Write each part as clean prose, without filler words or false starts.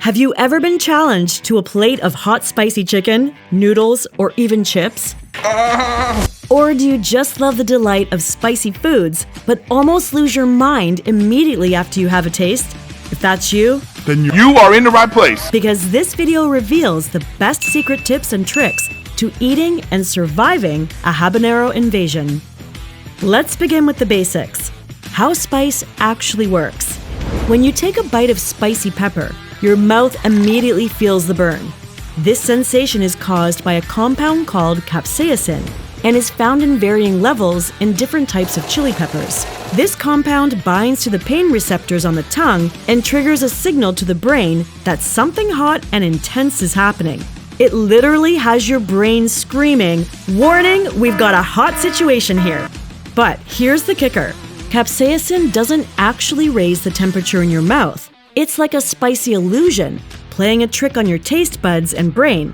Have you ever been challenged to a plate of hot spicy chicken, noodles, or even chips? Or do you just love the delight of spicy foods, but almost lose your mind immediately after you have a taste? If that's you, then you are in the right place. Because this video reveals the best secret tips and tricks to eating and surviving a habanero invasion. Let's begin with the basics. How spice actually works. When you take a bite of spicy pepper, your mouth immediately feels the burn. This sensation is caused by a compound called capsaicin and is found in varying levels in different types of chili peppers. This compound binds to the pain receptors on the tongue and triggers a signal to the brain that something hot and intense is happening. It literally has your brain screaming, "Warning, we've got a hot situation here." But here's the kicker. Capsaicin doesn't actually raise the temperature in your mouth. It's like a spicy illusion, playing a trick on your taste buds and brain.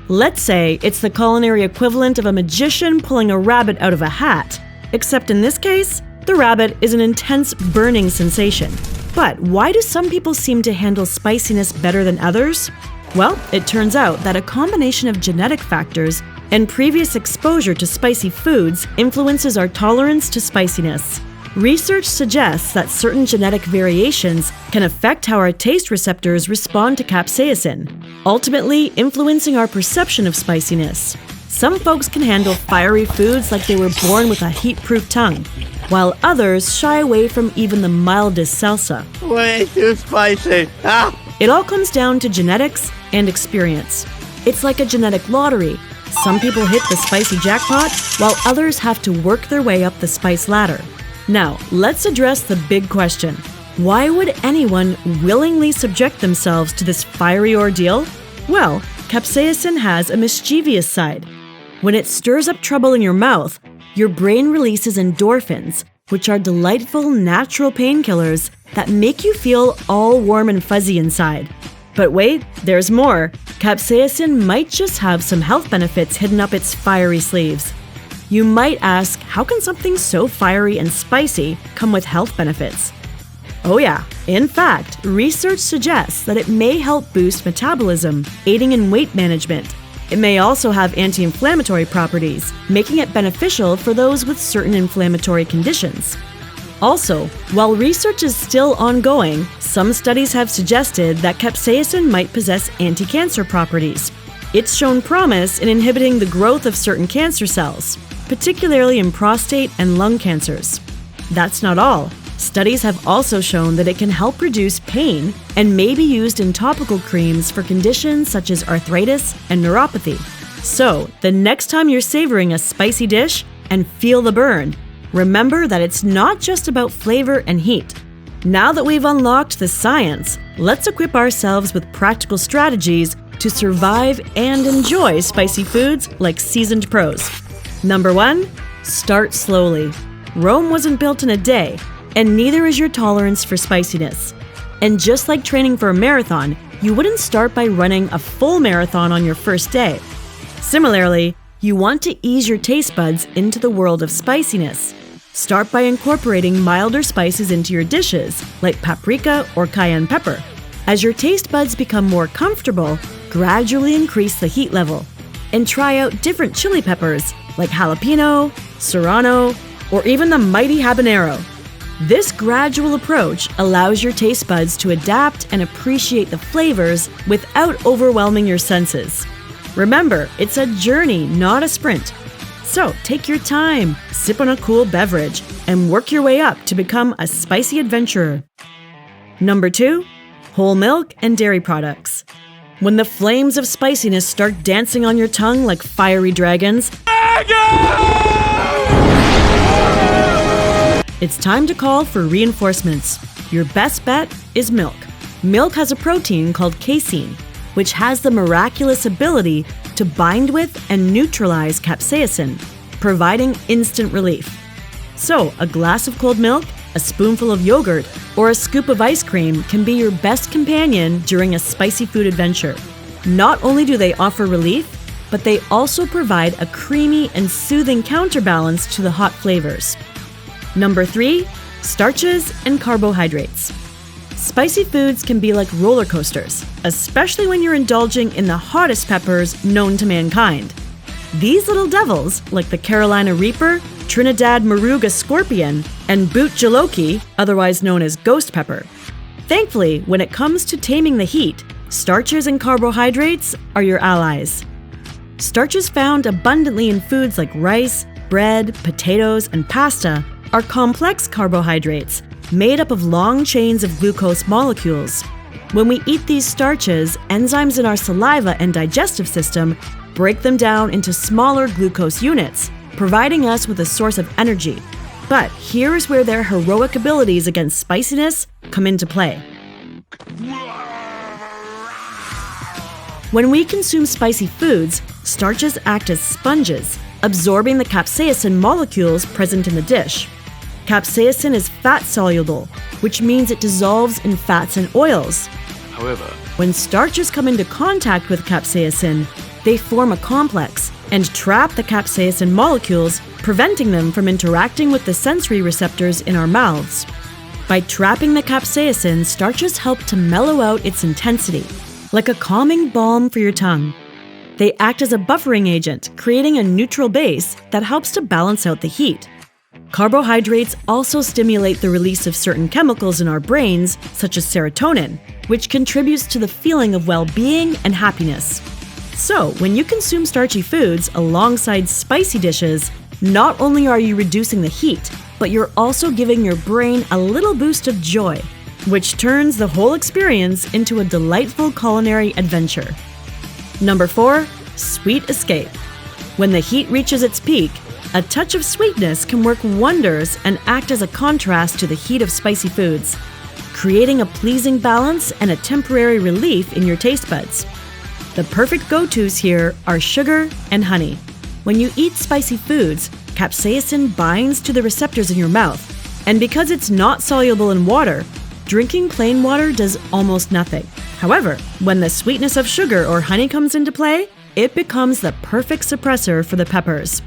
Let's say it's the culinary equivalent of a magician pulling a rabbit out of a hat. Except in this case, the rabbit is an intense burning sensation. But why do some people seem to handle spiciness better than others? Well, it turns out that a combination of genetic factors and previous exposure to spicy foods influences our tolerance to spiciness. Research suggests that certain genetic variations can affect how our taste receptors respond to capsaicin, ultimately influencing our perception of spiciness. Some folks can handle fiery foods like they were born with a heat-proof tongue, while others shy away from even the mildest salsa. Way too spicy. Ah! It all comes down to genetics and experience. It's like a genetic lottery. Some people hit the spicy jackpot, while others have to work their way up the spice ladder. Now, let's address the big question. Why would anyone willingly subject themselves to this fiery ordeal? Well, capsaicin has a mischievous side. When it stirs up trouble in your mouth, your brain releases endorphins, which are delightful natural painkillers that make you feel all warm and fuzzy inside. But wait, there's more. Capsaicin might just have some health benefits hidden up its fiery sleeves. You might ask, how can something so fiery and spicy come with health benefits? Oh yeah, in fact, research suggests that it may help boost metabolism, aiding in weight management. It may also have anti-inflammatory properties, making it beneficial for those with certain inflammatory conditions. Also, while research is still ongoing, some studies have suggested that capsaicin might possess anti-cancer properties. It's shown promise in inhibiting the growth of certain cancer cells, particularly in prostate and lung cancers. That's not all. Studies have also shown that it can help reduce pain and may be used in topical creams for conditions such as arthritis and neuropathy. So, the next time you're savoring a spicy dish and feel the burn, remember that it's not just about flavor and heat. Now that we've unlocked the science, let's equip ourselves with practical strategies to survive and enjoy spicy foods like seasoned pros. Number 1, start slowly. Rome wasn't built in a day, and neither is your tolerance for spiciness. And just like training for a marathon, you wouldn't start by running a full marathon on your first day. Similarly, you want to ease your taste buds into the world of spiciness. Start by incorporating milder spices into your dishes, like paprika or cayenne pepper. As your taste buds become more comfortable, gradually increase the heat level. And try out different chili peppers like jalapeno, serrano, or even the mighty habanero. This gradual approach allows your taste buds to adapt and appreciate the flavors without overwhelming your senses. Remember, it's a journey, not a sprint. So take your time, sip on a cool beverage, and work your way up to become a spicy adventurer. Number 2, whole milk and dairy products. When the flames of spiciness start dancing on your tongue like fiery dragons, it's time to call for reinforcements. Your best bet is milk. Milk has a protein called casein, which has the miraculous ability to bind with and neutralize capsaicin, providing instant relief. So, a glass of cold milk, a spoonful of yogurt, or a scoop of ice cream can be your best companion during a spicy food adventure. Not only do they offer relief, but they also provide a creamy and soothing counterbalance to the hot flavors. Number 3, starches and carbohydrates. Spicy foods can be like roller coasters, especially when you're indulging in the hottest peppers known to mankind. These little devils, like the Carolina Reaper, Trinidad Moruga Scorpion, and Boot Jaloki, otherwise known as ghost pepper. Thankfully, when it comes to taming the heat, starches and carbohydrates are your allies. Starches found abundantly in foods like rice, bread, potatoes, and pasta are complex carbohydrates made up of long chains of glucose molecules. When we eat these starches, enzymes in our saliva and digestive system break them down into smaller glucose units, providing us with a source of energy. But here's where their heroic abilities against spiciness come into play. When we consume spicy foods, starches act as sponges, absorbing the capsaicin molecules present in the dish. Capsaicin is fat-soluble, which means it dissolves in fats and oils. However, when starches come into contact with capsaicin, they form a complex and trap the capsaicin molecules, preventing them from interacting with the sensory receptors in our mouths. By trapping the capsaicin, starches help to mellow out its intensity, like a calming balm for your tongue. They act as a buffering agent, creating a neutral base that helps to balance out the heat. Carbohydrates also stimulate the release of certain chemicals in our brains, such as serotonin, which contributes to the feeling of well-being and happiness. So, when you consume starchy foods alongside spicy dishes, not only are you reducing the heat, but you're also giving your brain a little boost of joy, which turns the whole experience into a delightful culinary adventure. Number 4, sweet escape. When the heat reaches its peak, a touch of sweetness can work wonders and act as a contrast to the heat of spicy foods, creating a pleasing balance and a temporary relief in your taste buds. The perfect go-tos here are sugar and honey. When you eat spicy foods, capsaicin binds to the receptors in your mouth, and because it's not soluble in water, drinking plain water does almost nothing. However, when the sweetness of sugar or honey comes into play, it becomes the perfect suppressor for the peppers.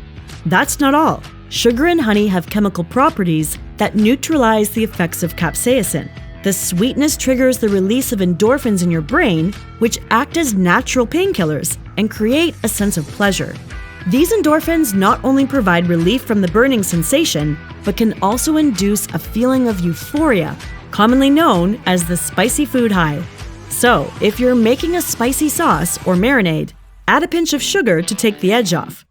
That's not all. Sugar and honey have chemical properties that neutralize the effects of capsaicin. The sweetness triggers the release of endorphins in your brain, which act as natural painkillers and create a sense of pleasure. These endorphins not only provide relief from the burning sensation, but can also induce a feeling of euphoria, commonly known as the spicy food high. So, if you're making a spicy sauce or marinade, add a pinch of sugar to take the edge off.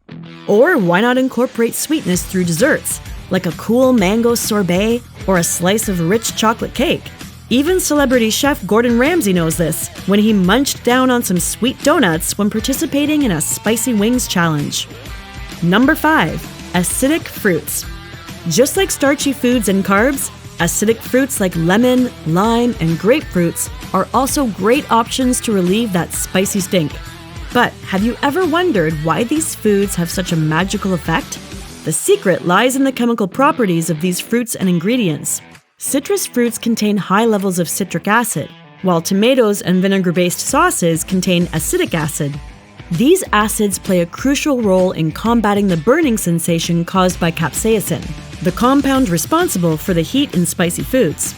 Or why not incorporate sweetness through desserts, like a cool mango sorbet or a slice of rich chocolate cake? Even celebrity chef Gordon Ramsay knows this when he munched down on some sweet donuts when participating in a spicy wings challenge. Number 5, acidic fruits. Just like starchy foods and carbs, acidic fruits like lemon, lime, and grapefruits are also great options to relieve that spicy stink. But have you ever wondered why these foods have such a magical effect? The secret lies in the chemical properties of these fruits and ingredients. Citrus fruits contain high levels of citric acid, while tomatoes and vinegar-based sauces contain acidic acid. These acids play a crucial role in combating the burning sensation caused by capsaicin, the compound responsible for the heat in spicy foods.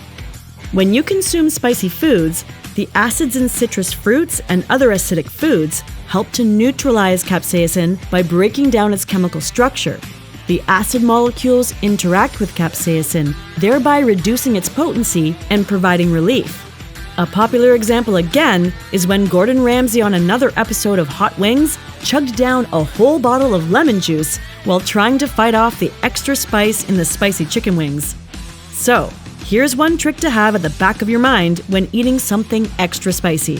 When you consume spicy foods, the acids in citrus fruits and other acidic foods help to neutralize capsaicin by breaking down its chemical structure. The acid molecules interact with capsaicin, thereby reducing its potency and providing relief. A popular example again is when Gordon Ramsay on another episode of Hot Wings chugged down a whole bottle of lemon juice while trying to fight off the extra spice in the spicy chicken wings. So, here's one trick to have at the back of your mind when eating something extra spicy.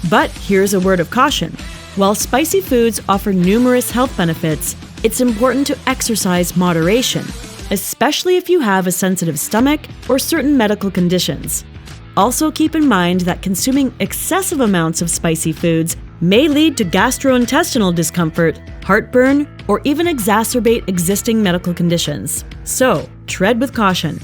But here's a word of caution. While spicy foods offer numerous health benefits, it's important to exercise moderation, especially if you have a sensitive stomach or certain medical conditions. Also keep in mind that consuming excessive amounts of spicy foods may lead to gastrointestinal discomfort, heartburn, or even exacerbate existing medical conditions. So, tread with caution.